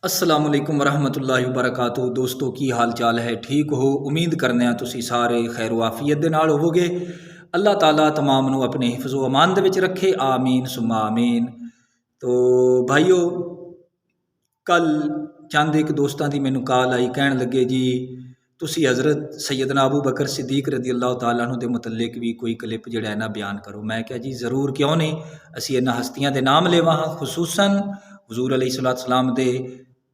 अस्सलाम वालेकुम रहमतुल्लाहि वबरकातुहू। दोस्तों की हाल चाल है? ठीक हो? उम्मीद करने हैं तुसी सारे खैर वाफियत दे नाल होवोगे। अल्लाह ताला तमाम नू अपने हिफ्ज़ो अमान दे विच रखे, आमीन सुम्मा आमीन। तो भाईओ, कल चंद एक दोस्तों की मैनू कॉल आई, कहन लगे जी तुसी हज़रत सैयदना अबू बकर सिद्दीक रदी अल्लाह तआला अन्हु दे मुतल्लिक भी कोई क्लिप जिहड़ा है ना बयान करो। मैं क्या जी ज़रूर, क्यों नहीं। असी इन्हां हस्तियां दे नाम लेवा हाँ, खुसूसन हुजूर अलैहिस्सलाम दे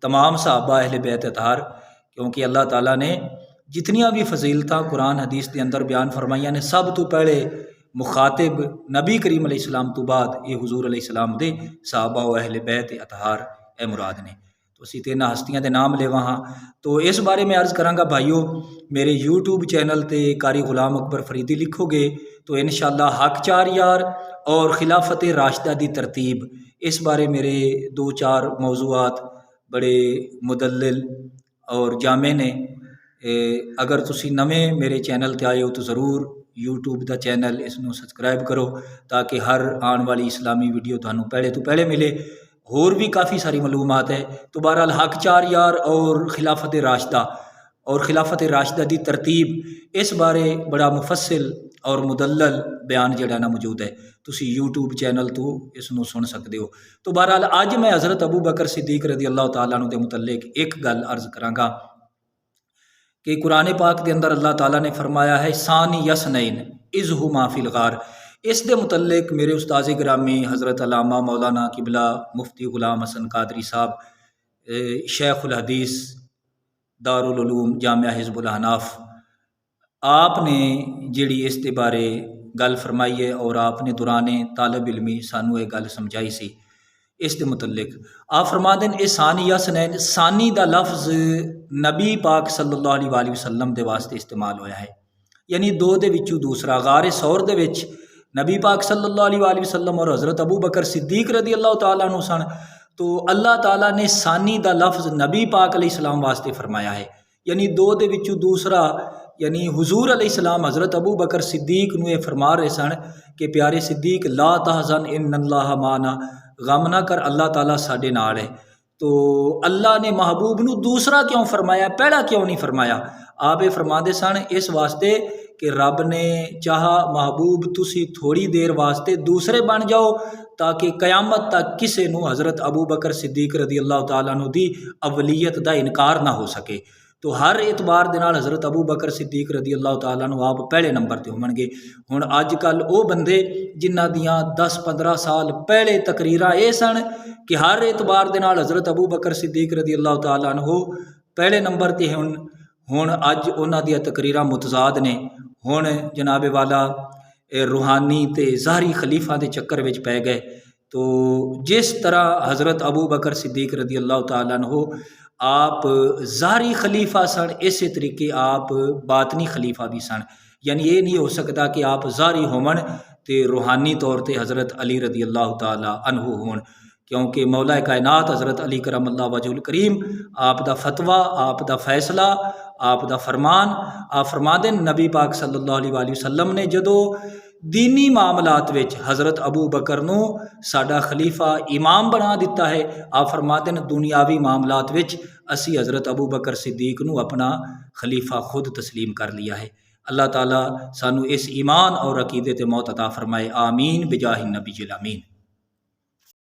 तमाम सहाबा अहले बैत अतार, क्योंकि अल्लाह ताला ने जितनियां भी फजीलतां कुरान हदीस के अंदर बयान फरमाइया ने, सब तो पहले मुखातिब नबी करीम अलैहिस्सलाम तो बाद ये हुजूर अलैहिस्सलाम दे सहाबा व अहले बैत अतार ए मुराद ने। तो असी तो इन्हां हस्तियां दे नाम लेवा हाँ। तो इस बारे में अर्ज़ करांगा भाईओ, मेरे यूट्यूब चैनल ते कारी गुलाम अकबर फरीदी लिखोगे तो इंशाअल्लाह हक चार यार और खिलाफत राशिदा दी तरतीब, इस बारे मेरे दो चार मौजूआत बड़े मुदल्लिल और जामे ने। अगर तुसी नवें मेरे चैनल ते आए हो तो ज़रूर यूट्यूब का चैनल इसनों सबसक्राइब करो, ताकि हर आने वाली इस्लामी वीडियो थानू पहले तो पहले मिले। होर भी काफ़ी सारी मालूमात है। तो बहरहाल हक चार यार और खिलाफत राशिदा दी तरतीब, इस बारे बड़ा मुफस्सिल और मुदल्लल बयान जिहड़ा ना मौजूद है। तुसी यूट्यूब चैनल तो इसनों सुन सकते हो। तो बहरहाल अज मैं हज़रत अबू बकर सिद्दीक रदी अल्लाह तआला अन्हु दे मुतल्लिक एक गल अर्ज करांगा कि कुरान पाक के अंदर अल्लाह ताला ने फरमाया है सानी यसनैन इज़ हुमा फिल गार। इस दे मुतल्लिक मेरे उस्ताद गिरामी हज़रत अल्लामा मौलाना किबला मुफ्ती ग़ुलाम हसन कादरी साहब, शेखुल हदीस दारुल उलूम जामिया हिज़्बुल हनाफ, आपने जिहड़ी इस दे बारे गल फरमाई है और आपने दुराने तालब इलमी सानू ये गल समझाई सी इस दे मुतल्लिक। आप फरमा दें ए सानी यसनैन, सानी दा लफ्ज़ नबी पाक सल्लल्लाहु अलैहि वसल्लम दे वास्ते इस्तेमाल होया है, यानी दो दे विचों दूसरा। गारे सौर दे विच नबी पाक सल्लल्लाहु अलैहि वसल्लम और हज़रत अबू बकर सिद्दीक रदी अल्लाह तआला अन्हु सन। तो अल्लाह ताला ने सानी दा लफ्ज़ नबी पाक अलैहिस्सलाम वास्ते फरमाया है, यानी दो दे विचों दूसरा, यानी हुजूर अलैहिस्सलाम हज़रत अबू बकर सिद्दीक नू ये फरमा रहे सन कि प्यारे सिद्दीक ला तहज़न इन्नल्लाह माना, गम ना कर, अल्लाह ताला साडे नाल है। तो अल्लाह ने महबूब नू दूसरा क्यों फरमाया, पहला क्यों नहीं फरमाया? आप ये फरमाते सन इस वास्ते कि रब ने चाहा महबूब तुसी थोड़ी देर वास्ते दूसरे बन जाओ, ताकि क़यामत तक किसी नू हज़रत अबू बकर सिद्दीक रदी अल्लाह तआला अन्हु दी अवलियत दा इनकार ना हो सके। तो हर एतबार दे नाल हज़रत अबू बकर सिद्दीक रदी अल्लाह तआला अन्हु आप पहले नंबर ते होवणगे। हुण अजकल वो बंदे जिन्हां दियां 10-15 साल पहले तकरीरां ये सन कि हर एतबार दे नाल हज़रत अबू बकर सिद्दीक रदी अल्लाह तआला अन्हु पहले नंबर ते हुण अज उन्हां दियां तकरीरां मुतजाद ने। हुण जनाबे वाला रूहानी ते ज़ाहरी खलीफा के चक्कर विच पै गए। तो जिस तरह हज़रत अबू बकर सिद्दीक रदी अल्लाह तआला अन्हु आप ज़ाहरी खलीफा सन, इस तरीके आप बातनी खलीफा भी सन। यानी ये नहीं हो सकता कि आप ज़ाहरी होवन तो रूहानी तौर पर हज़रत अली रदी अल्लाह तआला अन्हु होन, क्योंकि मौला कायनात हज़रत अली करम अल्लाह वजहुल करीम आप दा फतवा, आप दा फैसला, आप दा फरमान, आप फरमा दें नबी पाक सल्लल्लाहु अलैहि वसल्लम ने जदों दीनी मामलात विच हज़रत अबू बकर नू साडा खलीफा इमाम बना दिता है। आप फरमा दें दुनियावी मामलात विच असी हज़रत अबू बकर सिद्दीक नू अपना खलीफा खुद तस्लीम कर लिया है। अल्लाह ताला सानू इस ईमान और अकीदे ते मौत अता फरमाए, आमीन बिजाहि नबी अमीन।